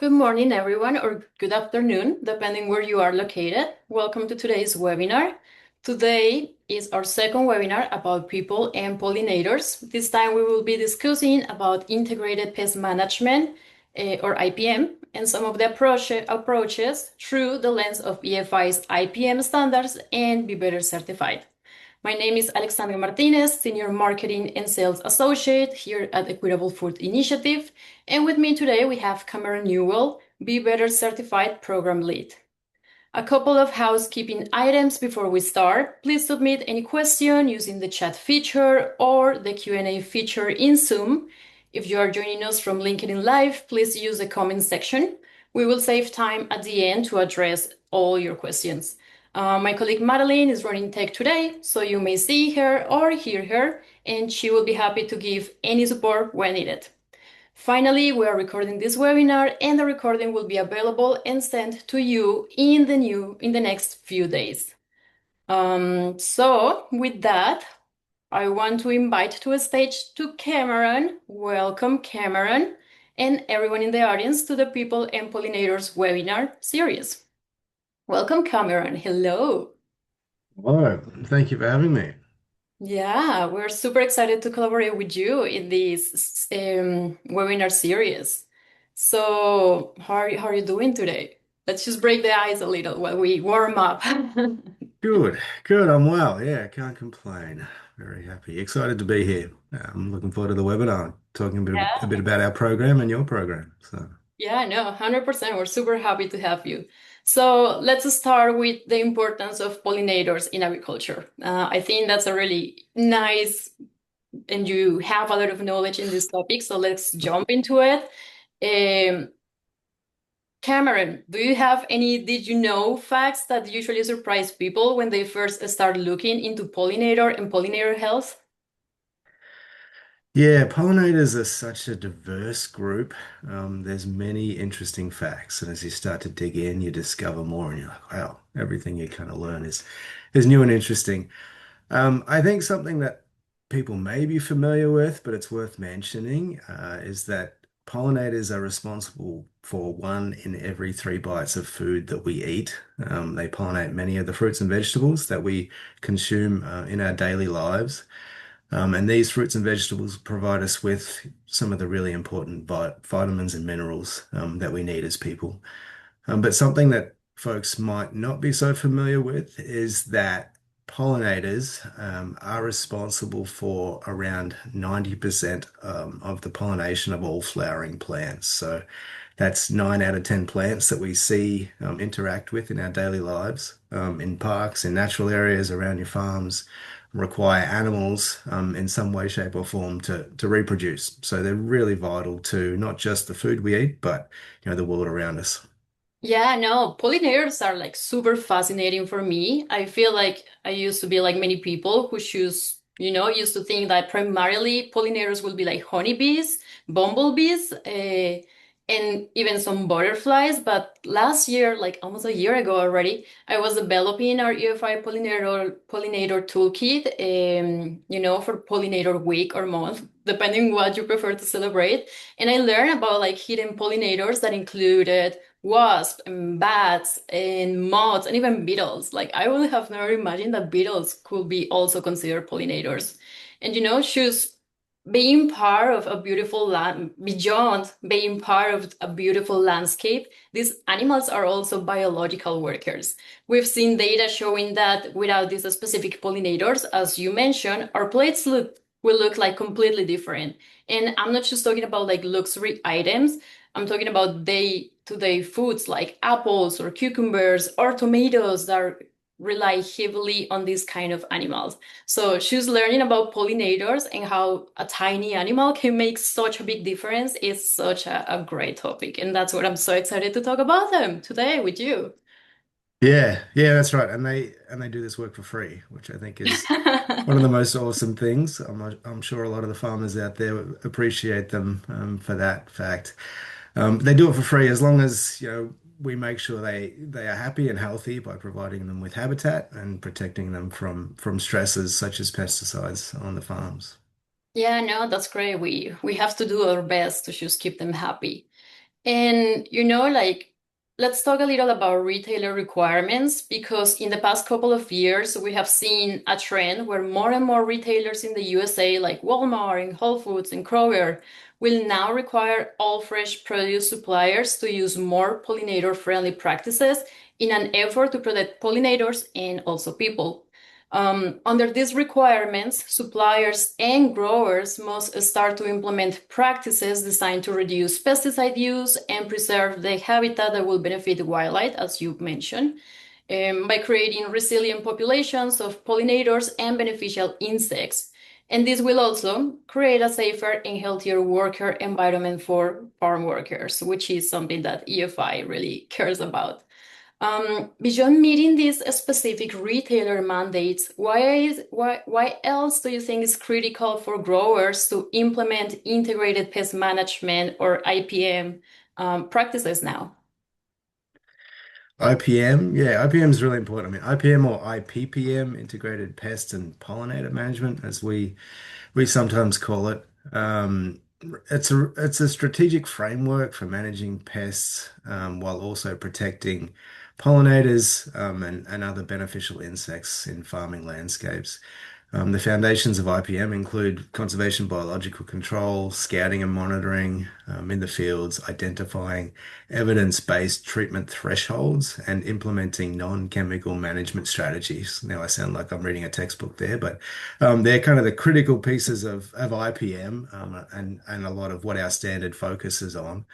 Good morning, everyone, or good afternoon, depending where you are located. Welcome to today's webinar. Today is our second webinar about people and pollinators. This time we will be discussing about integrated pest management, or IPM, and some of the approaches through the lens of EFI's IPM standards and Be Better certified. My name is Alexandra Martinez, Senior Marketing and Sales Associate here at Equitable Food Initiative. And with me today, we have Cameron Newell, Be Better Certified Program Lead. A couple of housekeeping items before we start. Please submit any question using the chat feature or the Q&A feature in Zoom. If you are joining us from LinkedIn Live, please use the comment section. We will save time at the end to address all your questions. My colleague Madeline is running tech today, so you may see her or hear her, and she will be happy to give any support when needed. Finally, we are recording this webinar, and the recording will be available and sent to you in the next few days. So with that, I want to invite to a stage to Cameron. Welcome, Cameron, and everyone in the audience to the People and Pollinators webinar series. Welcome, Cameron. Hello. Hello, thank you for having me. Yeah, we're super excited to collaborate with you in this webinar series. So, how are you doing today? Let's just break the ice a little while we warm up. Good, good, I'm well. Yeah, can't complain. Very happy. Excited to be here. I'm looking forward to the webinar, talking a bit about our program and your program. So, Yeah, no, 100%. We're super happy to have you. So let's start with the importance of pollinators in agriculture. I think that's a really nice, and you have a lot of knowledge in this topic. So let's jump into it. Um, Cameron, do you have any did you know facts that usually surprise people when they first start looking into pollinator and pollinator health? yeah, pollinators are such a diverse group. There's many interesting facts, and as you start to dig in, you discover more, and you're like, wow, everything you kind of learn is new and interesting. I think something that people may be familiar with, but it's worth mentioning, is that pollinators are responsible for one in every three bites of food that we eat. They pollinate many of the fruits and vegetables that we consume in our daily lives. And these fruits and vegetables provide us with some of the really important vitamins and minerals that we need as people. But something that folks might not be so familiar with is that pollinators are responsible for around 90% of the pollination of all flowering plants. So that's 9 out of 10 plants that we see interact with in our daily lives, in parks, in natural areas around your farms, require animals in some way, shape, or form to reproduce. So they're really vital to not just the food we eat, but the world around us. Yeah, no, pollinators are like super fascinating for me. I feel like I used to be like many people who used to think that primarily pollinators will be like honeybees, bumblebees, and even some butterflies. But last year, like almost a year ago already, I was developing our EFI pollinator toolkit, for Pollinator Week or month, depending what you prefer to celebrate. And I learned about like hidden pollinators that included wasps and bats and moths and even beetles. Like I would have never imagined that beetles could be also considered pollinators. And just being part of a beautiful land, beyond being part of a beautiful landscape, these animals are also biological workers. We've seen data showing that without these specific pollinators, as you mentioned, our plates will look like completely different. And I'm not just talking about like luxury items. I'm talking about day-to-day foods like apples or cucumbers or tomatoes that rely heavily on these kind of animals. So she's learning about pollinators and how a tiny animal can make such a big difference is such a great topic. And that's what I'm so excited to talk about them today with you. Yeah, yeah, that's right. And they do this work for free, which I think is one of the most awesome things. I'm sure a lot of the farmers out there appreciate them for that fact. They do it for free as long as we make sure they are happy and healthy by providing them with habitat and protecting them from stresses such as pesticides on the farms. Yeah, no, that's great. We have to do our best to just keep them happy. And like, let's talk a little about retailer requirements because in the past couple of years, we have seen a trend where more and more retailers in the USA, like Walmart and Whole Foods and Kroger, will now require all fresh produce suppliers to use more pollinator-friendly practices in an effort to protect pollinators and also people. Under these requirements, suppliers and growers must start to implement practices designed to reduce pesticide use and preserve the habitat that will benefit wildlife, as you mentioned, by creating resilient populations of pollinators and beneficial insects. And this will also create a safer and healthier worker environment for farm workers, which is something that EFI really cares about. Beyond meeting these specific retailer mandates, why else do you think it's critical for growers to implement integrated pest management or IPM practices now? IPM, yeah, IPM is really important. I mean, IPM or IPPM, Integrated Pest and Pollinator Management, as we sometimes call it. Um, it's a strategic framework for managing pests while also protecting pollinators and other beneficial insects in farming landscapes. The foundations of IPM include conservation biological control, scouting and monitoring in the fields, identifying evidence-based treatment thresholds, and implementing non-chemical management strategies. Now I sound like I'm reading a textbook there, but they're kind of the critical pieces of IPM and a lot of what our standard focuses on.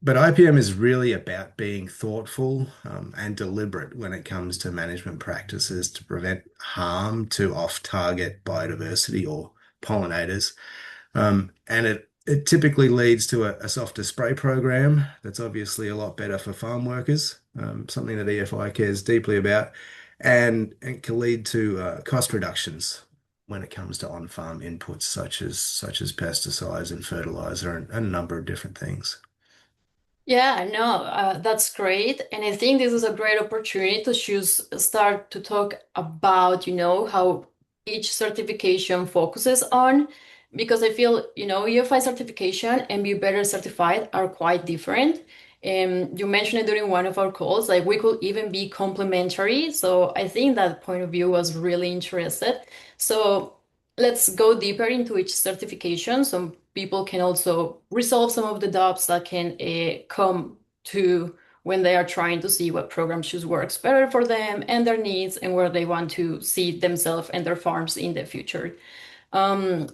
But IPM is really about being thoughtful and deliberate when it comes to management practices to prevent harm to off-target biodiversity or pollinators. And it typically leads to a softer spray program that's obviously a lot better for farm workers, something that EFI cares deeply about, and it can lead to cost reductions when it comes to on-farm inputs such as pesticides and fertilizer and a number of different things. Yeah, no, that's great. And I think this is a great opportunity to start to talk about, how each certification focuses on, because I feel, EFI certification and Be Better certified are quite different. You mentioned it during one of our calls, like we could even be complementary. So I think that point of view was really interested. So let's go deeper into each certification so people can also resolve some of the doubts that can come to when they are trying to see what program should works better for them and their needs and where they want to see themselves and their farms in the future. Um,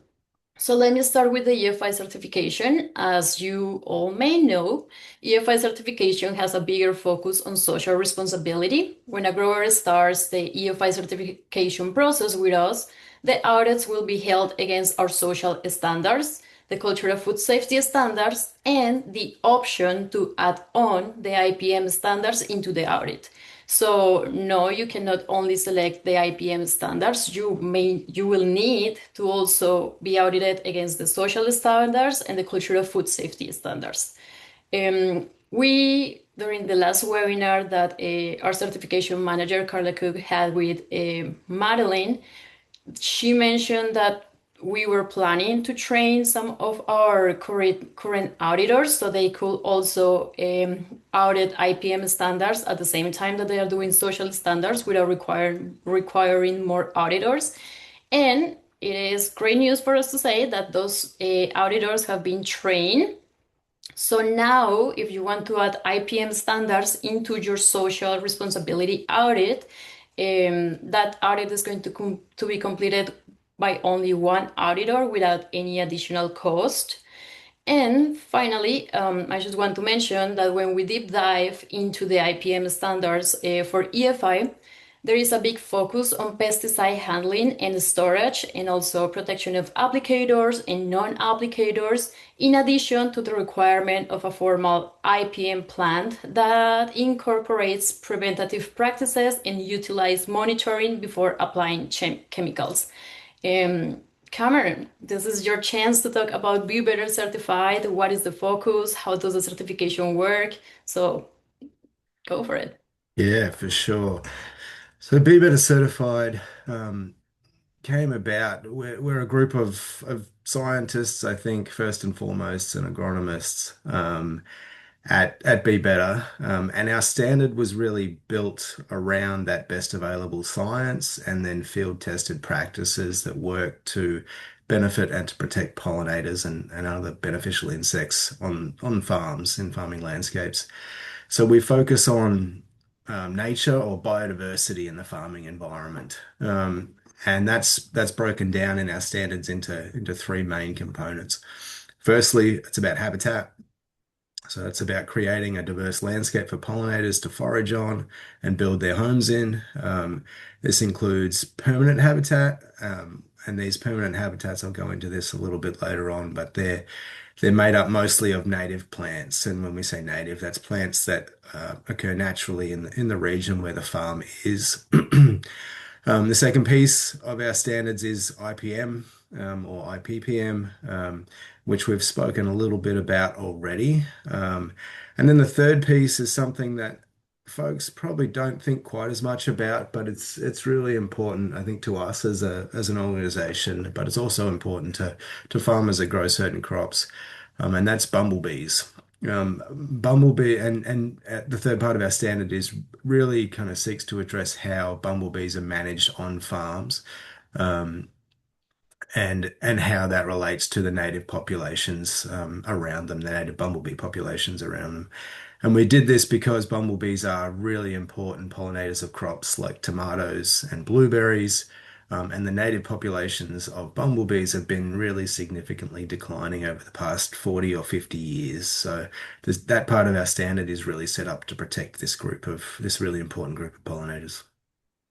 so let me start with the EFI certification. As you all may know, EFI certification has a bigger focus on social responsibility. When a grower starts the EFI certification process with us, the audits will be held against our social standards, the cultural food safety standards, and the option to add on the IPM standards into the audit. So no, you cannot only select the IPM standards. You will need to also be audited against the social standards and the cultural food safety standards. We during the last webinar that our certification manager Carla Cook had with Madeline, she mentioned that we were planning to train some of our current auditors so they could also audit IPM standards at the same time that they are doing social standards without requiring more auditors. And it is great news for us to say that those auditors have been trained, so now, if you want to add IPM standards into your social responsibility audit, that audit is going to be completed by only one auditor without any additional cost. And finally, I just want to mention that when we deep dive into the IPM standards for EFI, there is a big focus on pesticide handling and storage, and also protection of applicators and non-applicators, in addition to the requirement of a formal IPM plan that incorporates preventative practices and utilize monitoring before applying chemicals. Um, Cameron, this is your chance to talk about Be Better Certified. What is the focus? How does the certification work? So go for it. Yeah, for sure. So Be Better Certified came about. We're a group of scientists, I think, first and foremost, and agronomists at Be Better. And our standard was really built around that best available science and then field tested practices that work to benefit and to protect pollinators and other beneficial insects on farms, in farming landscapes. So we focus on nature or biodiversity in the farming environment. And that's broken down in our standards into three main components. Firstly, it's about habitat. So it's about creating a diverse landscape for pollinators to forage on and build their homes in. This includes permanent habitat, and these permanent habitats, I'll go into this a little bit later on, but they're made up mostly of native plants. And when we say native, that's plants that occur naturally in the region where the farm is. The second piece of our standards is IPM or IPPM, which we've spoken a little bit about already. And then the third piece is something that folks probably don't think quite as much about, but it's really important, I think, to us as an organization, but it's also important to farmers that grow certain crops, and that's bumblebees. Bumblebee and the third part of our standard is really kind of seeks to address how bumblebees are managed on farms, um, and how that relates to the native populations around them, the native bumblebee populations around them. And we did this because bumblebees are really important pollinators of crops like tomatoes and blueberries. And the native populations of bumblebees have been really significantly declining over the past 40 or 50 years. So that part of our standard is really set up to protect this really important group of pollinators.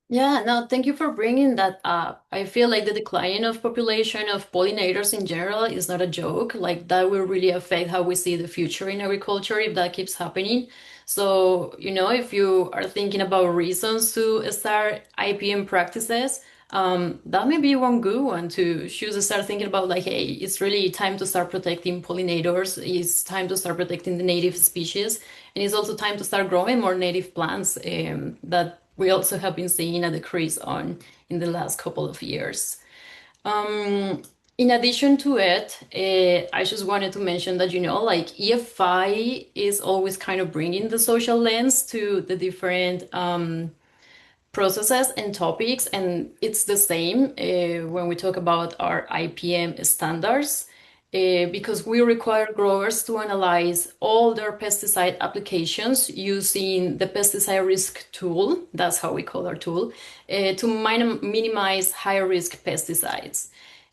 Yeah, no, thank you for bringing that up. I feel like the decline of population of pollinators in general is not a joke. Like that will really affect how we see the future in agriculture if that keeps happening. So, if you are thinking about reasons to start IPM practices, that may be one good one to choose to start thinking about like, hey, it's really time to start protecting pollinators. It's time to start protecting the native species. And it's also time to start growing more native plants that we also have been seeing a decrease on in the last couple of years. Um, in addition to it, I just wanted to mention that, like EFI is always kind of bringing the social lens to the different processes and topics, and it's the same when we talk about our IPM standards. Because we require growers to analyze all their pesticide applications using the pesticide risk tool, that's how we call our tool, to minimize high risk pesticides.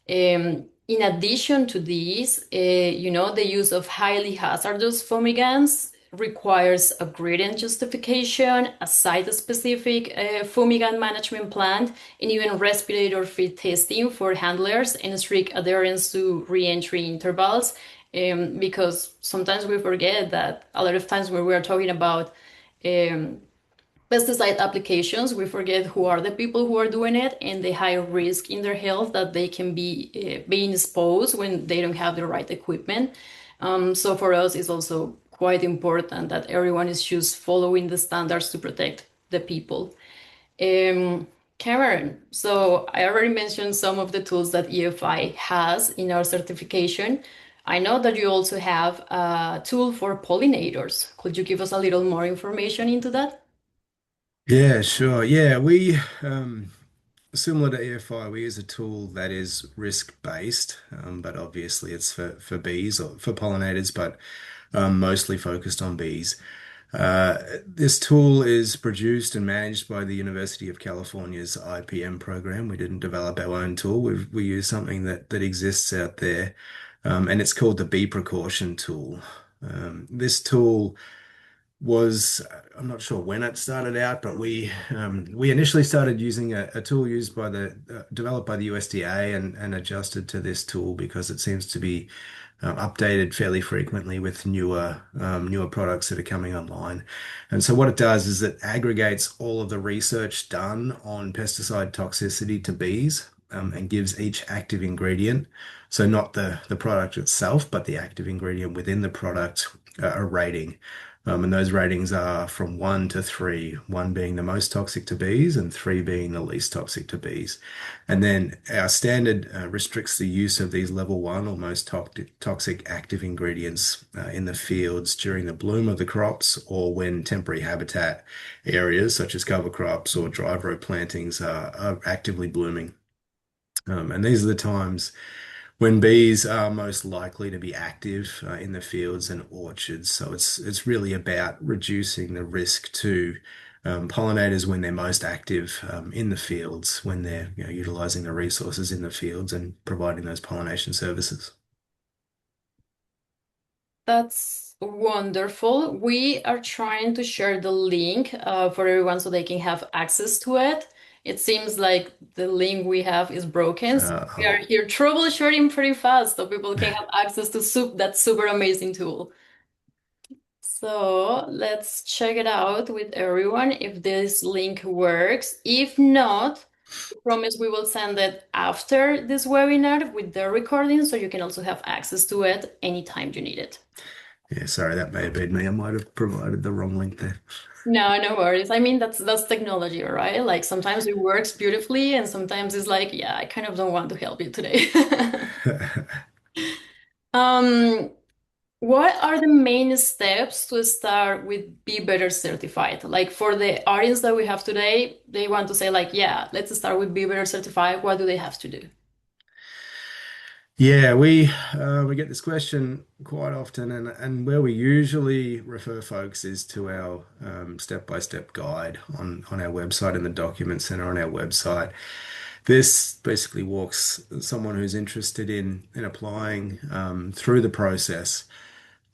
In addition to these, the use of highly hazardous fumigants requires a gradient justification, a site-specific fumigant management plan, and even respirator fit testing for handlers and strict adherence to re-entry intervals. Because sometimes we forget that a lot of times when we are talking about um, pesticide applications, we forget who are the people who are doing it and the high risk in their health that they can be being exposed when they don't have the right equipment. So for us, it's also quite important that everyone is just following the standards to protect the people. Um, Cameron, so I already mentioned some of the tools that EFI has in our certification. I know that you also have a tool for pollinators. Could you give us a little more information into that? Yeah, sure. Yeah, we similar to EFI, we use a tool that is risk-based, but obviously it's for bees or for pollinators, but mostly focused on bees. This tool is produced and managed by the University of California's IPM program. We didn't develop our own tool. We use something that exists out there, and it's called the Bee Precaution Tool. This tool was I'm not sure when it started out, but we initially started using a tool used by the developed by the USDA and adjusted to this tool because it seems to be updated fairly frequently with newer products that are coming online. And so what it does is it aggregates all of the research done on pesticide toxicity to bees. And gives each active ingredient, so not the product itself, but the active ingredient within the product, a rating. And those ratings are from 1 to 3, 1 being the most toxic to bees and 3 being the least toxic to bees. And then our standard restricts the use of these level 1 or most toxic active ingredients in the fields during the bloom of the crops or when temporary habitat areas such as cover crops or drive row plantings are actively blooming. And these are the times when bees are most likely to be active in the fields and orchards. So it's really about reducing the risk to pollinators when they're most active in the fields, when they're utilizing the resources in the fields and providing those pollination services. That's wonderful. We are trying to share the link for everyone so they can have access to it. It seems like the link we have is broken. So we are Oh, here troubleshooting pretty fast so people can have access to that super amazing tool. So let's check it out with everyone if this link works. If not, we promise we will send it after this webinar with the recording so you can also have access to it anytime you need it. yeah, sorry, that may have been me. I might have provided the wrong link there. No, no worries. I mean, that's technology, right? Like sometimes it works beautifully and sometimes it's like, yeah, I kind of don't want to help you today. Um, what are the main steps to start with Be Better certified? Like for the audience that we have today, they want to say like, yeah, let's start with Be Better certified. What do they have to do? Yeah, we get this question quite often, and where we usually refer folks is to our step-by-step guide on our website in the document center on our website. This basically walks someone who's interested in applying through the process.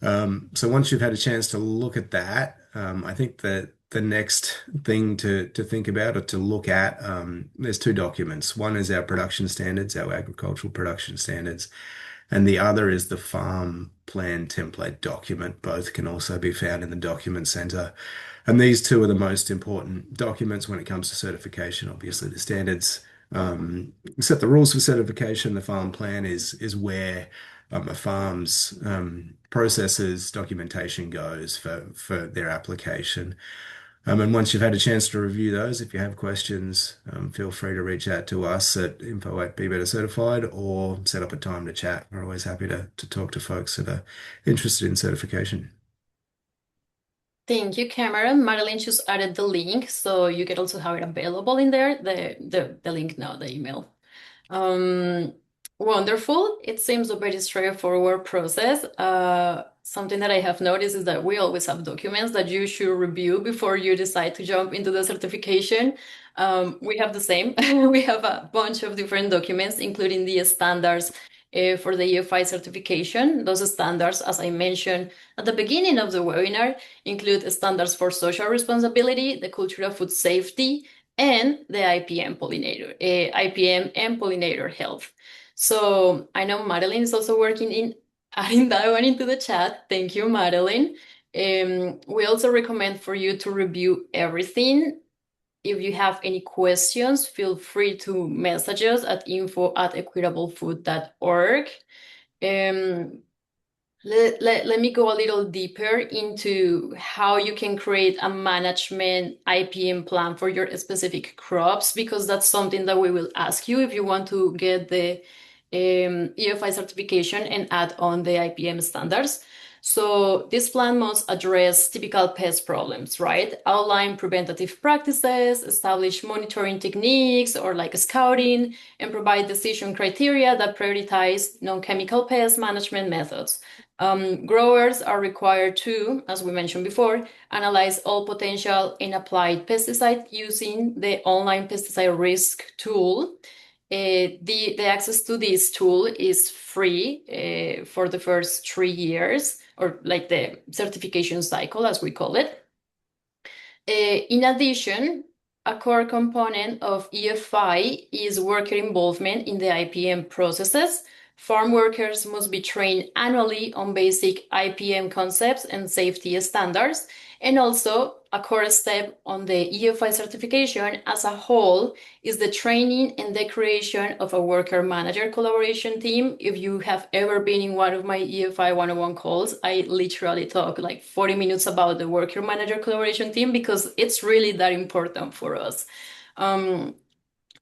So once you've had a chance to look at that, I think that the next thing to think about or to look at, there's two documents. One is our production standards, our agricultural production standards, and the other is the farm plan template document. Both can also be found in the document center. And these two are the most important documents when it comes to certification. Obviously, the standards set the rules for certification. The farm plan is where a farm's processes documentation goes for their application. And once you've had a chance to review those, if you have questions, feel free to reach out to us at info@BeBetterCertified or set up a time to chat. We're always happy to talk to folks that are interested in certification. Thank you, Cameron. Madeline just added the link, so you can also have it available in there. The link, no, the email. Um, Wonderful. It seems a very straightforward process. Something that I have noticed is that we always have documents that you should review before you decide to jump into the certification. We have the same. We have a bunch of different documents, including the standards for the EFI certification. Those standards, as I mentioned at the beginning of the webinar, include standards for social responsibility, the culture of food safety, and the IPM pollinator, IPM and pollinator health. So I know Madeline is also working in adding that one into the chat. Thank you, Madeline. We also recommend for you to review everything. If you have any questions, feel free to message us at info@equitablefood.org. Um, let me go a little deeper into how you can create a management IPM plan for your specific crops, because that's something that we will ask you if you want to get the EFI certification and add on the IPM standards. So this plan must address typical pest problems, right? Outline preventative practices, establish monitoring techniques or like scouting, and provide decision criteria that prioritize non-chemical pest management methods. Growers are required to, as we mentioned before, analyze all potential and applied pesticides using the online pesticide risk tool. The access to this tool is free for the first 3 years, or like the certification cycle, as we call it. In addition, a core component of EFI is worker involvement in the IPM processes Farm workers must be trained annually on basic IPM concepts and safety standards. And also, a core step on the EFI certification as a whole is the training and the creation of a worker manager collaboration team. If you have ever been in one of my EFI 101 calls, I literally talk like 40 minutes about the worker manager collaboration team because it's really that important for us. Um,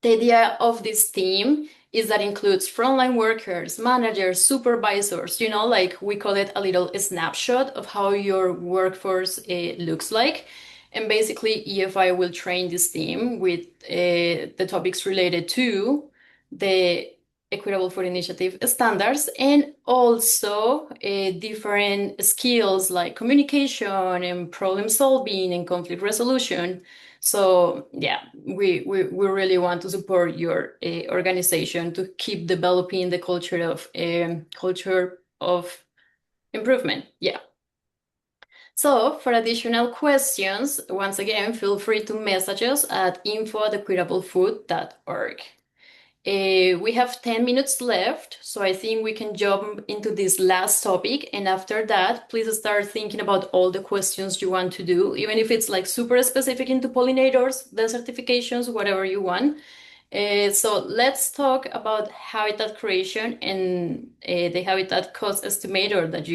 the idea of this team is that includes frontline workers, managers, supervisors, like we call it a little snapshot of how your workforce looks like. And basically, EFI will train this team with the topics related to the Equitable Food Initiative standards and also different skills like communication and problem solving and conflict resolution. So yeah, we really want to support your organization to keep developing the culture of improvement. Yeah. So for additional questions, once again, feel free to message us at info@equitablefood.org. We have 10 minutes left, so I think we can jump into this last topic. And after that, please start thinking about all the questions you want to do, even if it's like super specific into pollinators, the certifications, whatever you want. So let's talk about habitat creation and the habitat cost estimator that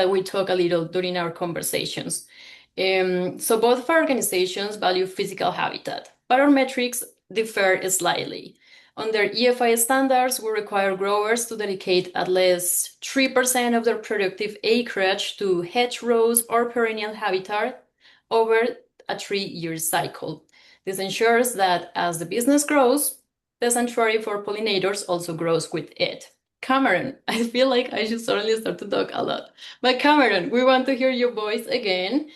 we talk a little during our conversations. So both of our organizations value physical habitat, but our metrics differ slightly. Under EFI standards, we require growers to dedicate at least 3% of their productive acreage to hedgerows or perennial habitat over a 3-year cycle. This ensures that as the business grows, the sanctuary for pollinators also grows with it. Cameron, I feel like I should suddenly start to talk a lot. But Cameron, we want to hear your voice again.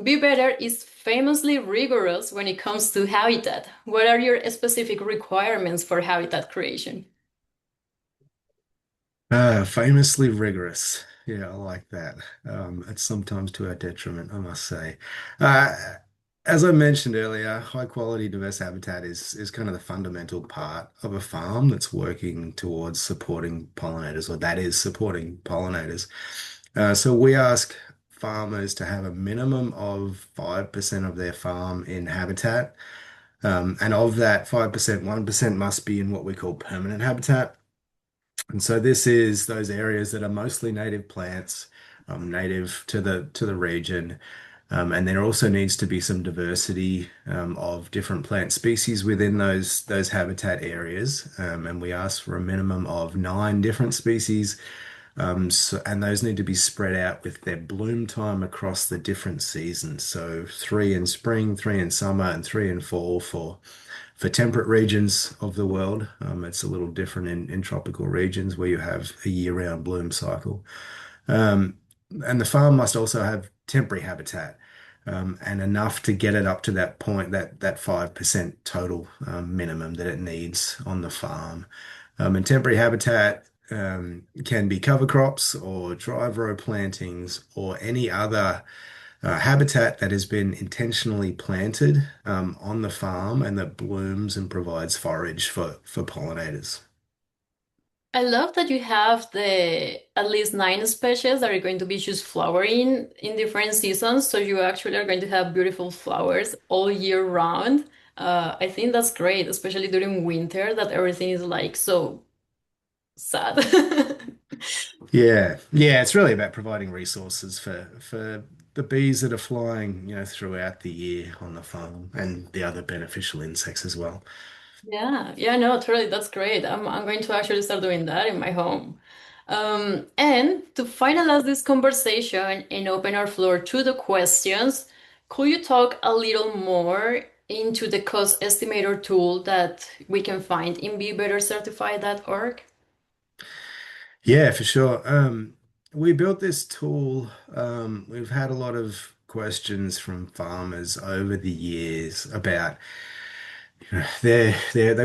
Be Better is famously rigorous when it comes to habitat. What are your specific requirements for habitat creation? Famously rigorous. Yeah, I like that. It's sometimes to our detriment, I must say. Uh, as I mentioned earlier, high quality diverse habitat is kind of the fundamental part of a farm that's working towards supporting pollinators, or that is supporting pollinators. So we ask farmers to have a minimum of 5% of their farm in habitat. And of that 5%, 1% must be in what we call permanent habitat. And so this is those areas that are mostly native plants, native to the region. And there also needs to be some diversity of different plant species within those habitat areas. And we ask for a minimum of 9 different species. And those need to be spread out with their bloom time across the different seasons. So 3 in spring, 3 in summer, and 3 in fall for temperate regions of the world. It's a little different in tropical regions where you have a year-round bloom cycle. Um, and the farm must also have temporary habitat, and enough to get it up to that point, that 5% total minimum that it needs on the farm. And temporary habitat can be cover crops or drive row plantings or any other habitat that has been intentionally planted on the farm and that blooms and provides forage for pollinators. I love that you have the at least 9 species that are going to be just flowering in different seasons. So you actually are going to have beautiful flowers all year round. I think that's great, especially during winter, that everything is like so sad. Yeah, it's really about providing resources for the bees that are flying, throughout the year on the farm and the other beneficial insects as well. Yeah, no, totally. That's great. I'm going to actually start doing that in my home. And to finalize this conversation and open our floor to the questions, could you talk a little more into the cost estimator tool that we can find in BeBetterCertified.org? Yeah, for sure. We built this tool. We've had a lot of questions from farmers over the years about they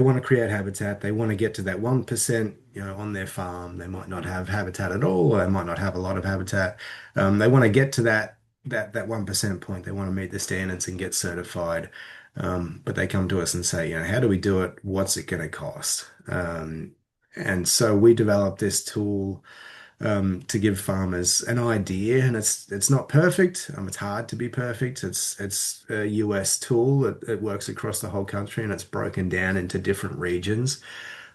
want to create habitat. They want to get to that 1%, on their farm. They might not have habitat at all, or they might not have a lot of habitat. They want to get to that 1% point. They want to meet the standards and get certified. But they come to us and say, how do we do it? What's it going to cost? And so we developed this tool to give farmers an idea, and it's not perfect. It's hard to be perfect. It's a US tool. It works across the whole country, and it's broken down into different regions.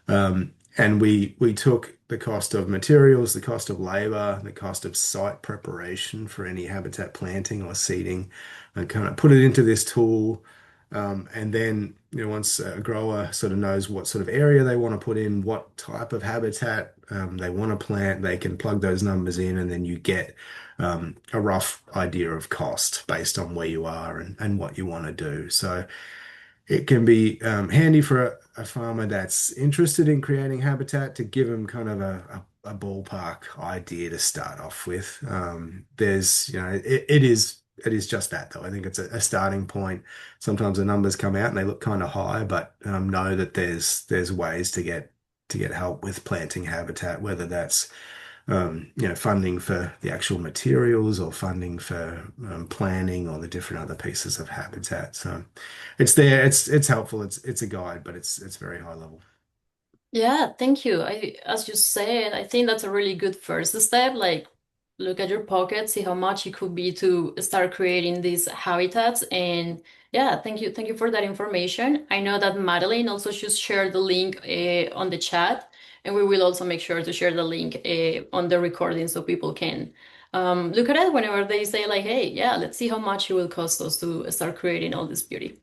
And we took the cost of materials, the cost of labor, the cost of site preparation for any habitat planting or seeding, and kind of put it into this tool. And then, once a grower sort of knows what sort of area they want to put in, what type of habitat they want to plant, they can plug those numbers in, and then you get a rough idea of cost based on where you are and what you want to do. So it can be handy for a farmer that's interested in creating habitat to give them kind of a ballpark idea to start off with. It is just that though. I think it's a starting point. Sometimes the numbers come out and they look kind of high, but know that there's ways to get help with planting habitat, whether that's funding for the actual materials or funding for planning or the different other pieces of habitat. So it's there. It's helpful. It's a guide, but it's very high level. Yeah, thank you. As you said, I think that's a really good first step. Like, look at your pocket, see how much it could be to start creating these habitats. And yeah, thank you for that information. I know that Madeline also should share the link on the chat, and we will also make sure to share the link on the recording so people can look at it whenever they say like, hey, yeah, let's see how much it will cost us to start creating all this beauty.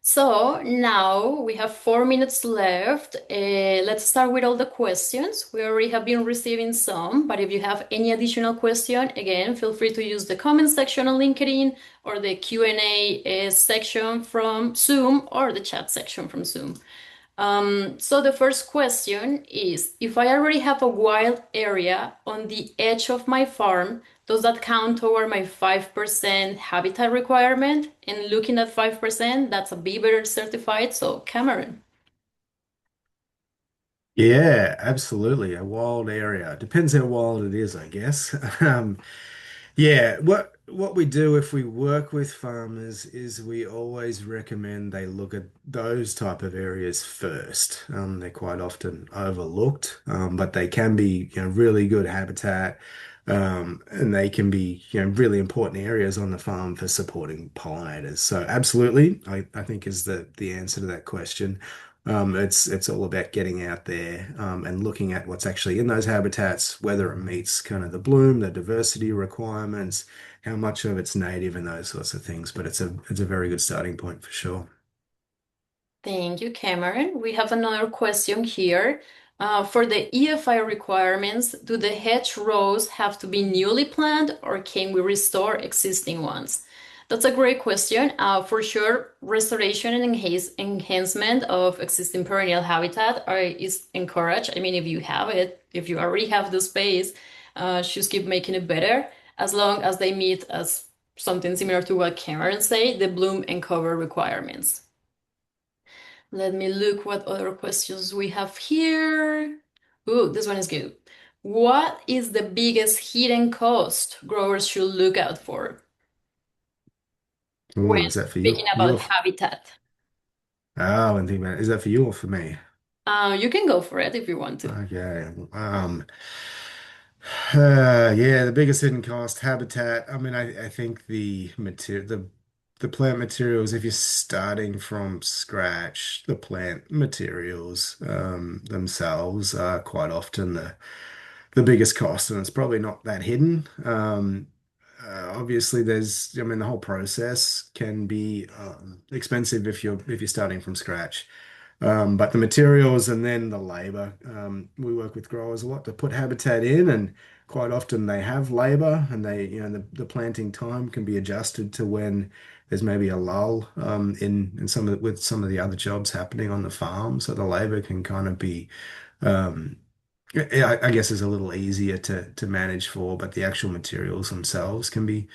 So now we have 4 minutes left. Let's start with all the questions. We already have been receiving some, but if you have any additional question, again, feel free to use the comment section on LinkedIn or the Q&A section from Zoom or the chat section from Zoom. So the first question is, if I already have a wild area on the edge of my farm, does that count toward my 5% habitat requirement? And looking at 5%, that's a beaver certified. So Cameron. Yeah, absolutely. A wild area. Depends how wild it is, I guess. Yeah, what we do if we work with farmers is we always recommend they look at those type of areas first. They're quite often overlooked, but they can be, really good habitat, and they can be, really important areas on the farm for supporting pollinators. So absolutely, I think is the answer to that question. It's all about getting out there and looking at what's actually in those habitats, whether it meets kind of the bloom, the diversity requirements, how much of it's native, and those sorts of things. But it's a very good starting point for sure. Thank you, Cameron. We have another question here. For the EFI requirements, do the hedge rows have to be newly planted or can we restore existing ones? That's a great question. For sure, restoration and enhancement of existing perennial habitat is encouraged. I mean, if you have it, if you already have the space, just keep making it better as long as they meet as something similar to what Cameron said, the bloom and cover requirements. Let me look what other questions we have here. Ooh, this one is good. What is the biggest hidden cost growers should look out for when Oh, is that for speaking you? about habitat? Oh, and think about it. Is that for you or for me? You can go for it if you want to. Okay. Yeah, the biggest hidden cost, habitat. I mean, I think the plant materials, if you're starting from scratch, the plant materials themselves are quite often the biggest cost, and it's probably not that hidden. Obviously, I mean, the whole process can be expensive if you're starting from scratch. But the materials and then the labor, we work with growers a lot to put habitat in, and quite often they have labor, and the planting time can be adjusted to when there's maybe a lull in with some of the other jobs happening on the farm, so the labor can kind of be um, I guess is a little easier to manage for, but the actual materials themselves can be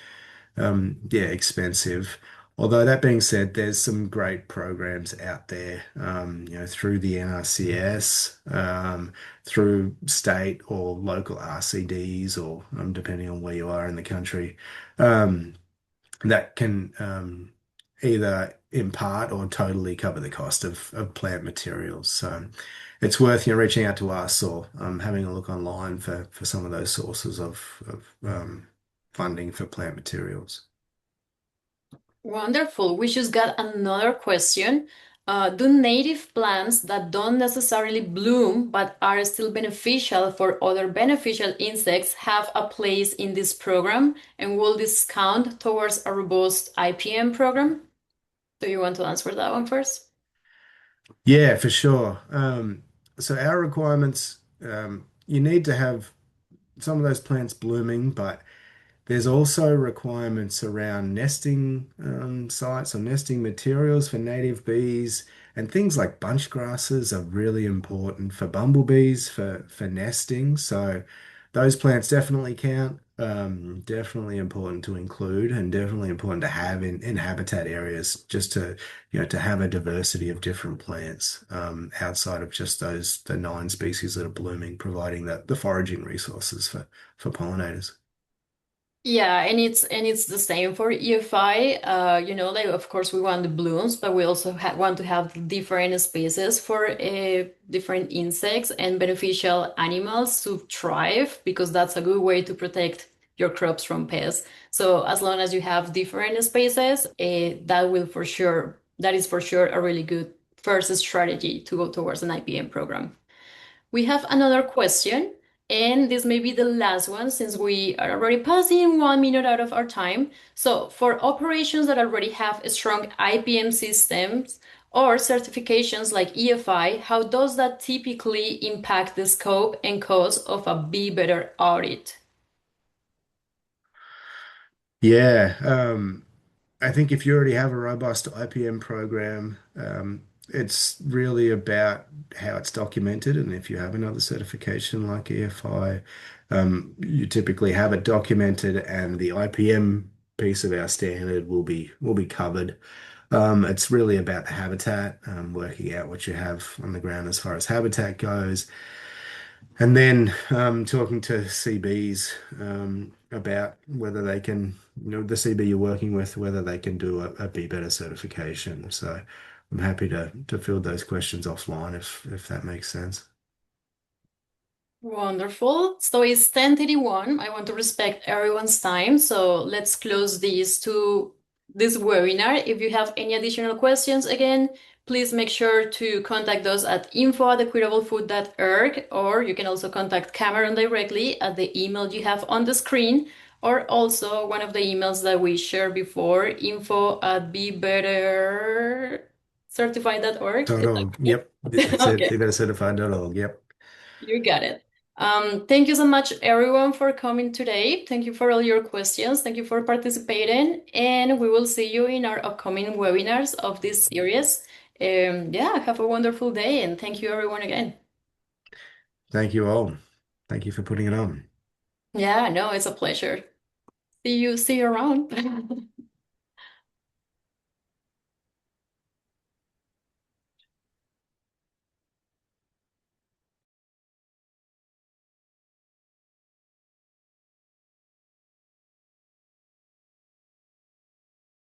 yeah, expensive. Although that being said, there's some great programs out there, through the NRCS, through state or local RCDs, or depending on where you are in the country, um, that can either in part or totally cover the cost of plant materials. So it's worth reaching out to us or having a look online for some of those sources of funding for plant materials. Wonderful. We just got another question. Do native plants that don't necessarily bloom but are still beneficial for other beneficial insects have a place in this program? And will this count towards a robust IPM program? Do you want to answer that one first? Yeah, for sure. So our requirements, you need to have some of those plants blooming, but there's also requirements around nesting sites or nesting materials for native bees, and things like bunch grasses are really important for bumblebees for nesting. So those plants definitely count. Definitely important to include, and definitely important to have in habitat areas, just to to have a diversity of different plants outside of just the nine species that are blooming, providing the foraging resources for pollinators. Yeah, and it's the same for EFI. You know, like of course we want the blooms, but we also want to have different spaces for different insects and beneficial animals to thrive because that's a good way to protect your crops from pests. So as long as you have different spaces, that is for sure a really good first strategy to go towards an IPM program. We have another question, and this may be the last one since we are already passing 1 minute out of our time. So, for operations that already have strong IPM systems or certifications like EFI, how does that typically impact the scope and cost of a Be Better audit? Yeah, I think if you already have a robust IPM program, it's really about how it's documented. And if you have another certification like EFI, you typically have it documented, and the IPM piece of our standard will be covered. It's really about the habitat, working out what you have on the ground as far as habitat goes. And then talking to CBs about whether they can, the CB you're working with, whether they can do a Be Better certification. So I'm happy to field those questions offline if that makes sense. Wonderful. So it's 10:31. I want to respect everyone's time, so let's close this webinar. If you have any additional questions, again, please make sure to contact us at info@equitablefood.org, or you can also contact Cameron directly at the email you have on the screen, or also one of the emails that we shared before, info@bebettercertified.org. Is that .org. correct? Yep, that's it. Okay. BeBetterCertified.org. Yep. You got it. Thank you so much, everyone, for coming today. Thank you for all your questions. Thank you for participating. And we will see you in our upcoming webinars of this series. Yeah, have a wonderful day. And thank you, everyone, again. Thank you all. Thank you for putting it on. Yeah, no, it's a pleasure. See you around.